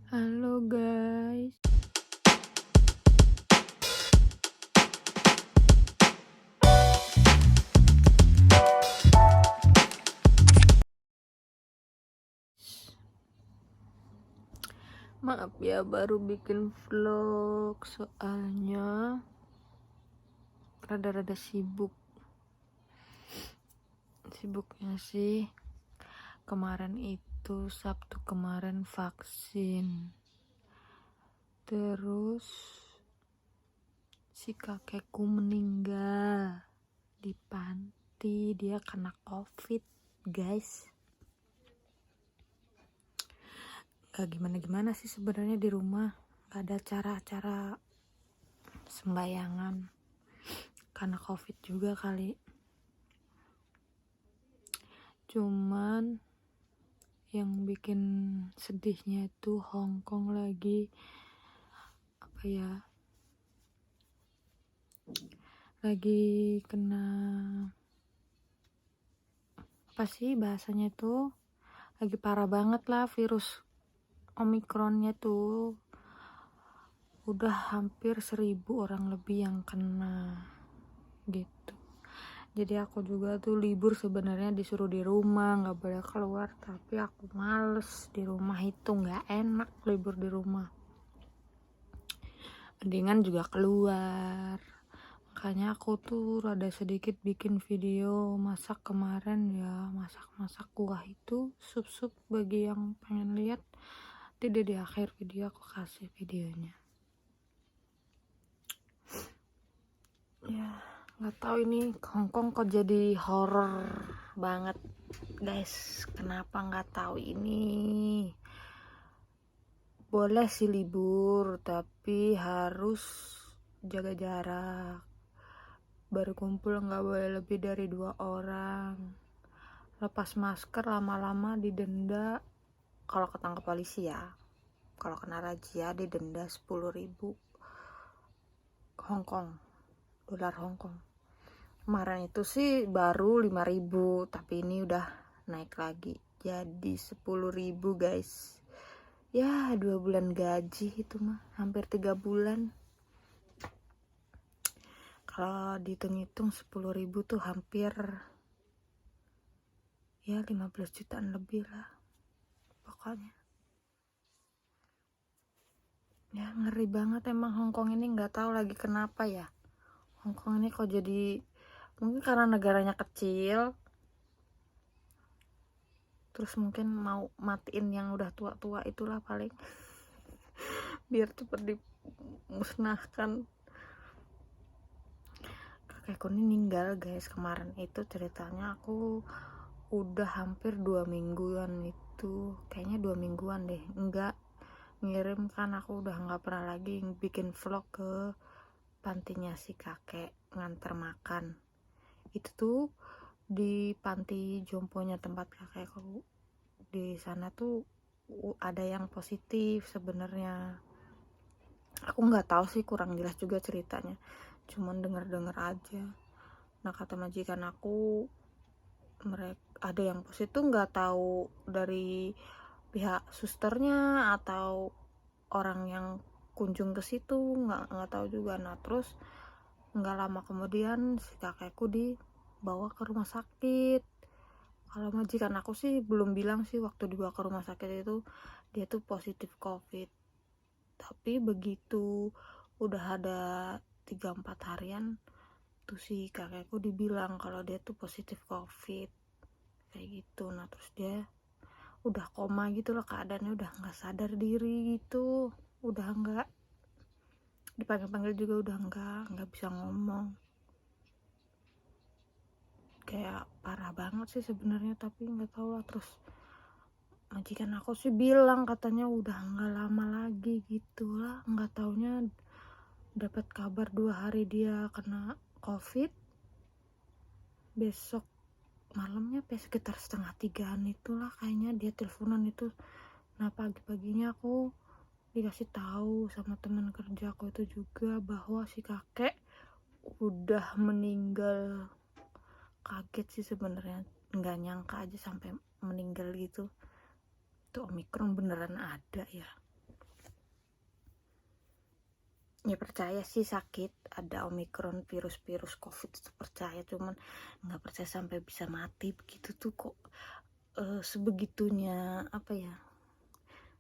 Halo guys. Maaf ya baru bikin vlog soalnya rada-rada sibuknya sih. Kemarin itu Sabtu kemarin vaksin, terus si kakekku meninggal di panti. Dia kena COVID guys. Gak gimana sih sebenarnya di rumah, gak ada cara-cara sembayangan karena COVID juga kali. Cuman yang bikin sedihnya itu Hongkong lagi lagi kena apa sih bahasanya tuh, lagi parah banget lah virus Omikronnya tuh. Udah hampir 1.000 orang lebih yang kena gitu. Jadi aku juga tuh libur sebenarnya disuruh di rumah, nggak boleh keluar, tapi aku males. Di rumah itu nggak enak libur di rumah, mendingan juga keluar. Makanya aku tuh rada sedikit bikin video masak kemarin ya, masak kuah itu, sup bagi yang pengen lihat. Nanti di akhir video aku kasih videonya. Ya nggak tahu ini Hongkong kok jadi horror banget guys. Kenapa nggak tahu ini. Boleh sih libur, tapi harus jaga jarak. Berkumpul nggak boleh lebih dari 2 orang. Lepas masker lama-lama didenda. Kalau ketangkep polisi ya. Kalau kena razia didenda 10.000 Hongkong, dolar Hongkong. Kemarin itu sih baru 5.000, tapi ini udah naik lagi jadi 10.000 guys. Ya 2 bulan gaji itu mah, hampir 3 bulan. Kalau dihitung-hitung 10.000 tuh hampir ya 15 jutaan lebih lah pokoknya. Ya ngeri banget emang Hongkong ini, nggak tahu lagi kenapa ya. Hongkong ini kok jadi, mungkin karena negaranya kecil, terus mungkin mau matiin yang udah tua-tua itulah paling biar cepet dimusnahkan. Kakekku ini meninggal guys kemarin itu. Ceritanya aku udah hampir 2 mingguan itu, kayaknya 2 mingguan deh enggak ngirim, kan aku udah nggak pernah lagi bikin vlog ke pantinya si kakek nganter makan. Itu tuh di panti jomponya tempat kakekku, di sana tuh ada yang positif sebenarnya. Aku nggak tahu sih, kurang jelas juga ceritanya, cuman dengar aja. Nah kata majikan aku, mereka ada yang positif, nggak tahu dari pihak susternya atau orang yang kunjung ke situ, nggak tahu juga. Nah terus nggak lama kemudian si kakekku dibawa ke rumah sakit. Kalau majikan aku sih belum bilang sih waktu dibawa ke rumah sakit itu dia tuh positif COVID. Tapi begitu udah ada 3-4 harian tuh si kakekku dibilang kalau dia tuh positif COVID kayak gitu. Nah terus dia udah koma gitu loh keadaannya, udah nggak sadar diri gitu, udah nggak dipanggil juga udah nggak bisa ngomong. Kayak parah banget sih sebenarnya, tapi nggak tahu lah. Terus majikan aku sih bilang katanya udah nggak lama lagi gitulah. Nggak taunya dapat kabar 2 hari dia kena COVID, besok malamnya sekitar 2:30 itulah kayaknya dia teleponan itu. Nah pagi-paginya aku dikasih tahu sama teman kerja aku itu juga bahwa si kakek udah meninggal. Kaget sih sebenarnya, nggak nyangka aja sampai meninggal gitu. Tuh Omikron beneran ada ya. Ya percaya sih sakit, ada omikron, virus covid itu percaya, cuman nggak percaya sampai bisa mati begitu tuh kok. Sebegitunya apa ya,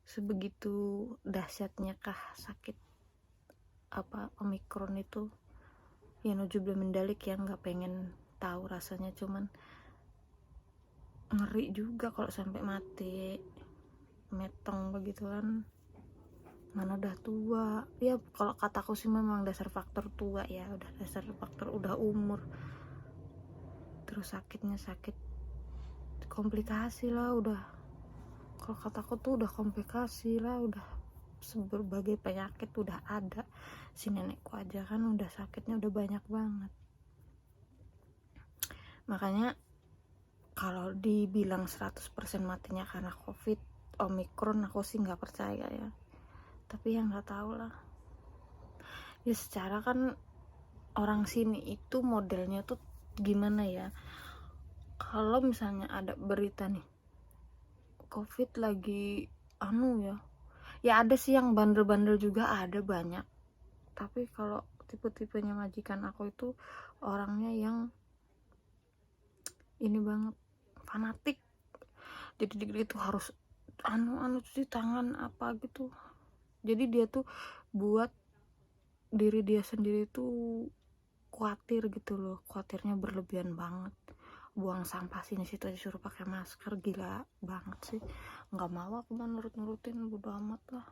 sebegitu dahsyatnya kah sakit apa omikron itu. Ya nujubil mendalik ya, nggak pengen tahu rasanya, cuman ngeri juga kalau sampai mati metong begituan. Mana udah tua ya, kalau kataku sih memang dasar faktor tua ya, udah dasar faktor udah umur, terus sakitnya sakit komplikasi lah udah. Kalau kataku tuh udah komplikasi lah, udah berbagai penyakit udah ada. Si nenekku aja kan udah sakitnya udah banyak banget. Makanya kalau dibilang 100% matinya karena covid omikron aku sih nggak percaya ya, tapi ya nggak tahu lah ya. Secara kan orang sini itu modelnya tuh gimana ya, kalau misalnya ada berita nih covid lagi ya ada sih yang bandel-bandel juga, ada banyak. Tapi kalau tipe-tipenya majikan aku itu orangnya yang ini banget, fanatik. Jadi dia tuh harus cuci tangan apa gitu. Jadi dia tuh buat diri dia sendiri tuh khawatir gitu loh, khawatirnya berlebihan banget. Buang sampah sini situ aja suruh pakai masker, gila banget sih. Nggak mau aku mah nurutin, bodo amat lah.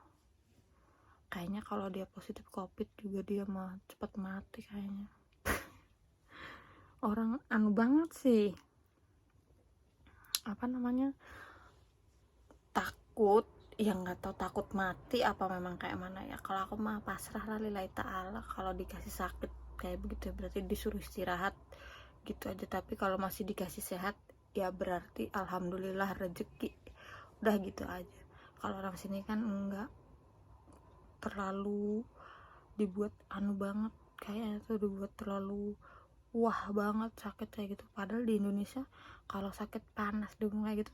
Kayaknya kalau dia positif covid juga dia mah cepet mati kayaknya. Orang banget sih, apa namanya, takut ya, nggak tahu takut mati apa memang kayak mana ya. Kalau aku mah pasrah lah lillahi ta'ala. Kalau dikasih sakit kayak begitu berarti disuruh istirahat gitu aja. Tapi kalau masih dikasih sehat ya berarti alhamdulillah rezeki, udah gitu aja. Kalau orang sini kan enggak, terlalu dibuat banget, kayaknya tuh dibuat terlalu wah banget sakit kayak gitu. Padahal di Indonesia kalau sakit panas demam kayak gitu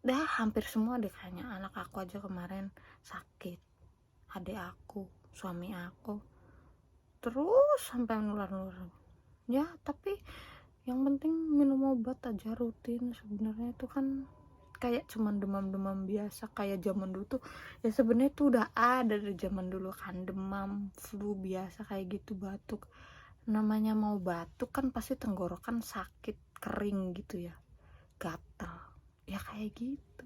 dah hampir semua deh kayaknya. Anak aku aja kemarin sakit, adik aku, suami aku, terus sampai nular-nular ya. Tapi yang penting minum obat aja rutin. Sebenarnya itu kan kayak cuman demam-demam biasa kayak zaman dulu tuh ya. Sebenarnya tuh udah ada dari zaman dulu kan, demam flu biasa kayak gitu, batuk. Namanya mau batuk kan pasti tenggorokan sakit, kering gitu ya, gatal ya kayak gitu.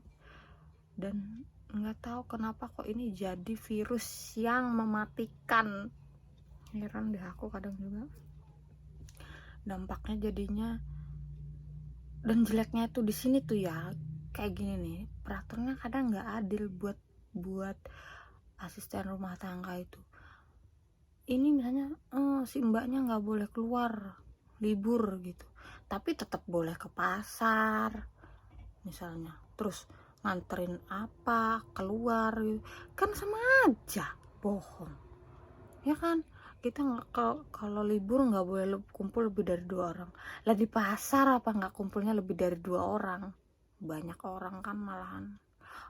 Dan nggak tahu kenapa kok ini jadi virus yang mematikan. Heran deh aku kadang juga dampaknya jadinya. Dan jeleknya tuh di sini tuh ya kayak gini nih, peraturannya kadang nggak adil buat asisten rumah tangga itu. Ini misalnya si mbaknya nggak boleh keluar libur gitu, tapi tetap boleh ke pasar misalnya, terus nganterin apa keluar gitu. Kan sama aja bohong ya kan. Kita nggak, kalau libur nggak boleh kumpul lebih dari 2 orang lah. Di pasar apa nggak kumpulnya lebih dari 2 orang, banyak orang kan malahan.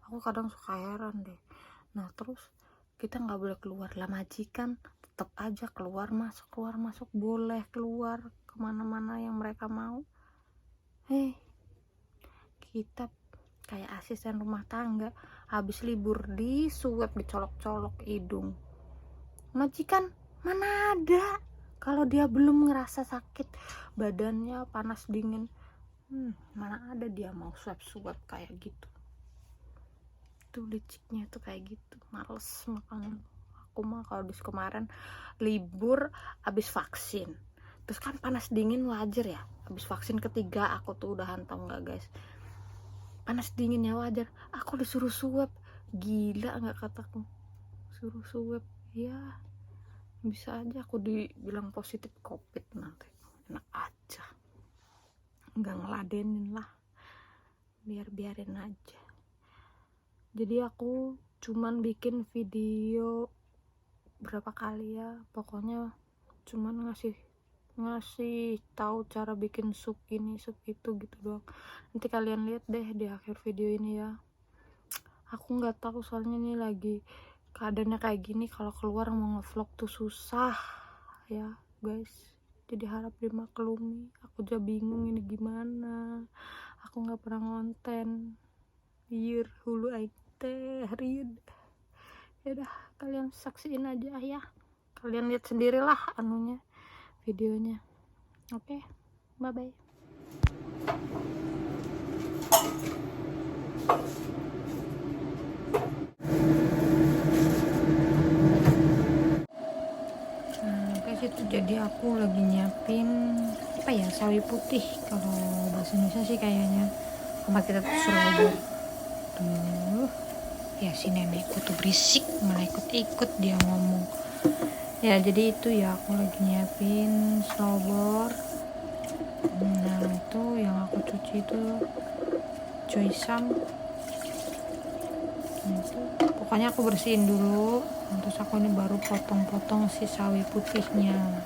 Aku kadang suka heran deh. Nah terus kita nggak boleh keluar lah, majikan tetap aja keluar masuk boleh keluar kemana-mana yang mereka mau. Kita kayak asisten rumah tangga habis libur di swab, dicolok-colok hidung. Majikan mana ada, kalau dia belum ngerasa sakit badannya panas dingin, mana ada dia mau swab kayak gitu. Tuh liciknya tuh kayak gitu, males. Makanya aku mah kalau di kemarin libur habis vaksin, terus kan panas dingin wajar ya, habis vaksin ketiga aku tuh udah hantam nggak guys, panas dingin ya wajar, aku disuruh swab. Gila nggak kataku, suruh swab ya. Bisa aja aku dibilang positif covid nanti, enak aja, nggak ngeladenin lah, biarin aja. Jadi aku cuman bikin video berapa kali ya, pokoknya cuman ngasih tahu cara bikin sup ini sup itu gitu doang. Nanti kalian lihat deh di akhir video ini ya. Aku nggak tahu soalnya ini lagi keadaannya kayak gini, kalau keluar mau ngevlog tuh susah ya guys, jadi harap dimaklumi. Aku juga bingung ini gimana, aku nggak pernah ngonten biar hulu aing teh harian. Ya udah, kalian saksiin aja ya, kalian lihat sendirilah anunya, videonya. Oke, bye bye. Guys, itu jadi aku lagi nyiapin apa ya, sawi putih kalau bahasa Indonesia sih kayaknya, tempat kita tuh serobot tuh ya. Si nenekku tuh berisik, malah ikut-ikut dia ngomong ya. Jadi itu ya, aku lagi nyiapin slobor. Nah itu yang aku cuci itu Joysam. Nah, itu pokoknya aku bersihin dulu, terus aku ini baru potong-potong si sawi putihnya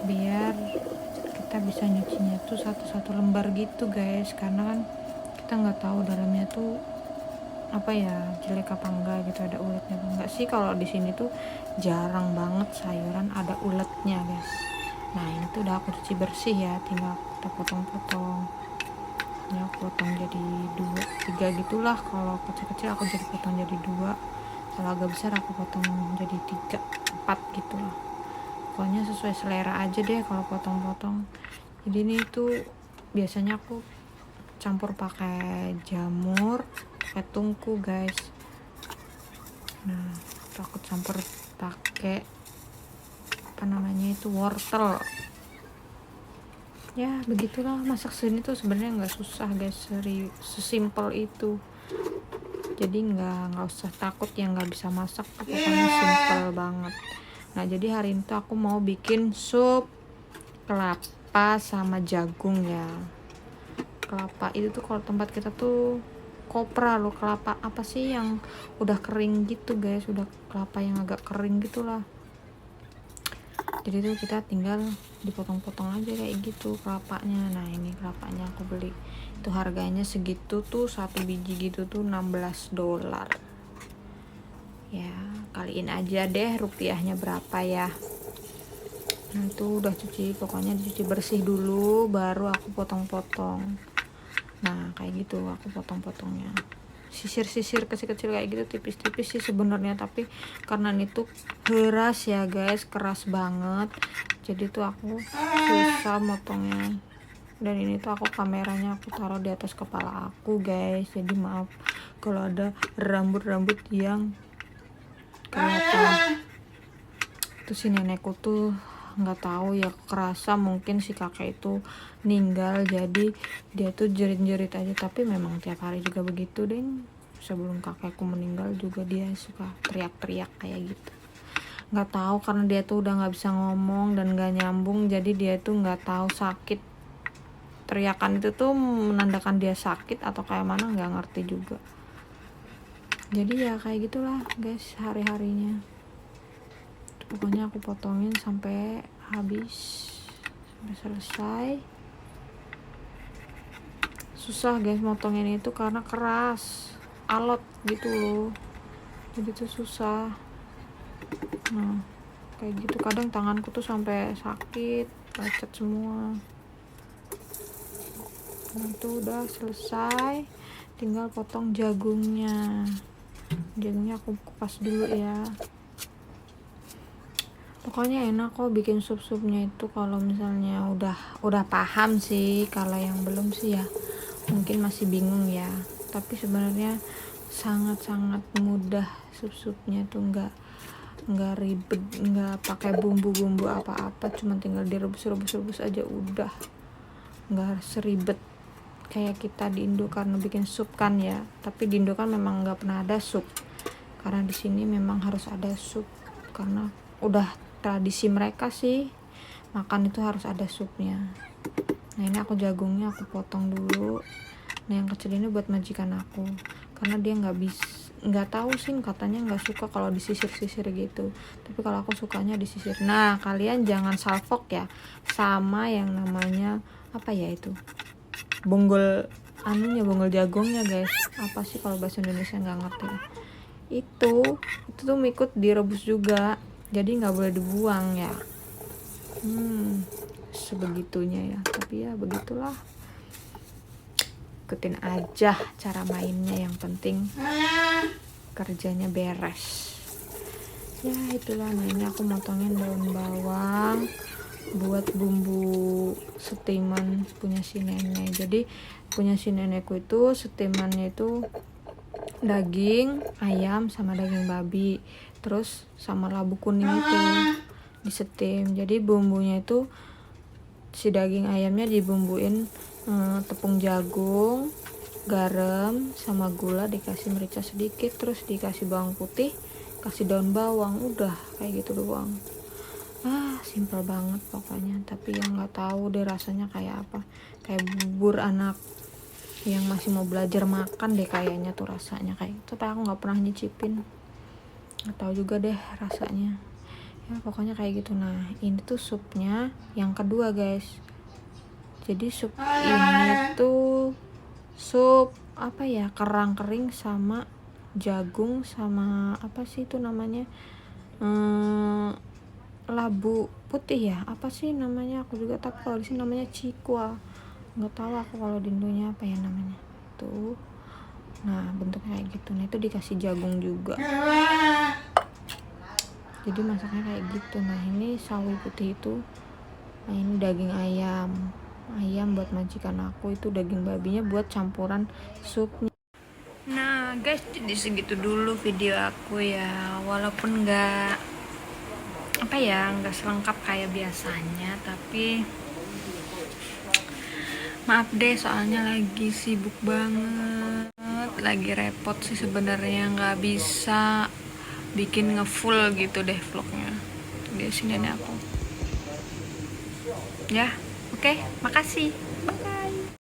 biar kita bisa nyucinya tuh satu-satu lembar gitu guys, karena kan kita nggak tahu dalamnya tuh apa ya, jelek apa enggak gitu, ada uletnya apa enggak sih. Kalau di sini tuh jarang banget sayuran ada uletnya guys. Nah ini tuh udah aku cuci bersih ya, tinggal kita potong-potong ya. Aku potong jadi 2, 3 gitulah. Kalau kecil-kecil aku jadi potong jadi 2, kalau agak besar aku potong jadi 3, 4 gitulah. Pokoknya sesuai selera aja deh kalau potong-potong. Jadi ini tuh biasanya aku campur pakai jamur, pakai tungku guys. Nah aku campur pakai apa namanya itu, wortel. Ya begitulah, masak sini tuh sebenarnya nggak susah guys, sesimpel itu. Jadi nggak usah takut yang nggak bisa masak, pokoknya simple banget. Nah jadi hari ini tuh aku mau bikin sup kelapa sama jagung ya. Kelapa itu tuh kalau tempat kita tuh kopra loh, kelapa apa sih yang udah kering gitu guys, udah kelapa yang agak kering gitulah. Jadi tuh kita tinggal dipotong-potong aja kayak gitu kelapanya. Nah ini kelapanya aku beli itu harganya segitu tuh, 1 biji gitu tuh $16 ya. Kaliin aja deh rupiahnya berapa ya. Nah itu udah cuci, pokoknya dicuci bersih dulu baru aku potong-potong. Nah kayak gitu aku potong-potongnya, sisir-sisir kecil-kecil kayak gitu, tipis-tipis sih sebenarnya, tapi karena ini tuh keras ya guys, keras banget, jadi tuh aku susah motongnya. Dan ini tuh aku kameranya aku taruh di atas kepala aku guys, jadi maaf kalau ada rambut-rambut yang kelihatan. Terus si nenekku tuh nggak tahu ya, kerasa mungkin si kakek itu meninggal jadi dia tuh jerit-jerit aja, tapi memang tiap hari juga begitu deh. Sebelum kakekku meninggal juga dia suka teriak-teriak kayak gitu. Nggak tahu karena dia tuh udah nggak bisa ngomong dan nggak nyambung, jadi dia tuh nggak tahu sakit. Teriakan itu tuh menandakan dia sakit atau kayak mana nggak ngerti juga. Jadi ya kayak gitulah guys hari-harinya. Pokoknya aku potongin sampai habis, sampai selesai. Susah guys motongin itu karena keras, alot gitu loh, jadi tuh susah. Nah kayak gitu, kadang tanganku tuh sampai sakit, lecet semua. Nah itu udah selesai, tinggal potong jagungnya. Jagungnya aku kupas dulu ya. Pokoknya enak kok bikin sup-supnya itu kalau misalnya udah paham sih. Kalau yang belum sih ya mungkin masih bingung ya, tapi sebenarnya sangat-sangat mudah. Sup-supnya tuh nggak ribet, nggak pakai bumbu-bumbu apa-apa, cuma tinggal direbus aja udah. Nggak seribet kayak kita di Indo karena bikin sup kan ya. Tapi di Indo kan memang nggak pernah ada sup, karena di sini memang harus ada sup karena udah tradisi mereka sih, makan itu harus ada supnya. Nah ini aku jagungnya aku potong dulu. Nah yang kecil ini buat majikan aku karena dia nggak tahu sih, katanya nggak suka kalau disisir-sisir gitu, tapi kalau aku sukanya disisir. Nah kalian jangan salfok ya sama yang namanya apa ya itu, bonggol anunya, bonggol jagungnya guys. Apa sih kalau bahasa Indonesia nggak ngerti. itu tuh ikut direbus juga, jadi nggak boleh dibuang ya. Sebegitunya ya, tapi ya begitulah, ikutin aja cara mainnya, yang penting kerjanya beres ya. Itulah, nah ini aku motongin daun bawang buat bumbu setiman punya si nenek. Jadi punya si nenekku itu setimannya itu daging ayam sama daging babi, terus sama labu kuning itu disetim. Jadi bumbunya itu si daging ayamnya dibumbuin tepung jagung, garam sama gula, dikasih merica sedikit, terus dikasih bawang putih, kasih daun bawang, udah kayak gitu doang. Simpel banget pokoknya, tapi yang nggak tahu deh rasanya kayak apa, kayak bubur anak yang masih mau belajar makan deh kayaknya tuh rasanya kayak, tapi aku nggak pernah nyicipin, nggak tahu juga deh rasanya ya, pokoknya kayak gitu. Nah ini tuh supnya yang kedua guys. Jadi sup ini tuh sup apa ya, kerang kering sama jagung sama apa sih itu namanya, labu putih ya, apa sih namanya, aku juga tahu kalau di sini namanya cikwa, nggak tahu aku kalau di Indonya apa ya namanya tuh. Nah bentuknya kayak gitu. Nah itu dikasih jagung juga, jadi masaknya kayak gitu. Nah ini sawi putih itu, nah ini daging ayam buat majikan aku, itu daging babinya buat campuran supnya. Nah guys, jadi segitu dulu video aku ya, walaupun nggak selengkap kayak biasanya, tapi maaf deh soalnya lagi sibuk banget, lagi repot sih sebenarnya, nggak bisa bikin ngefull gitu deh vlognya. Di sini nih aku ya. Oke, makasih, bye.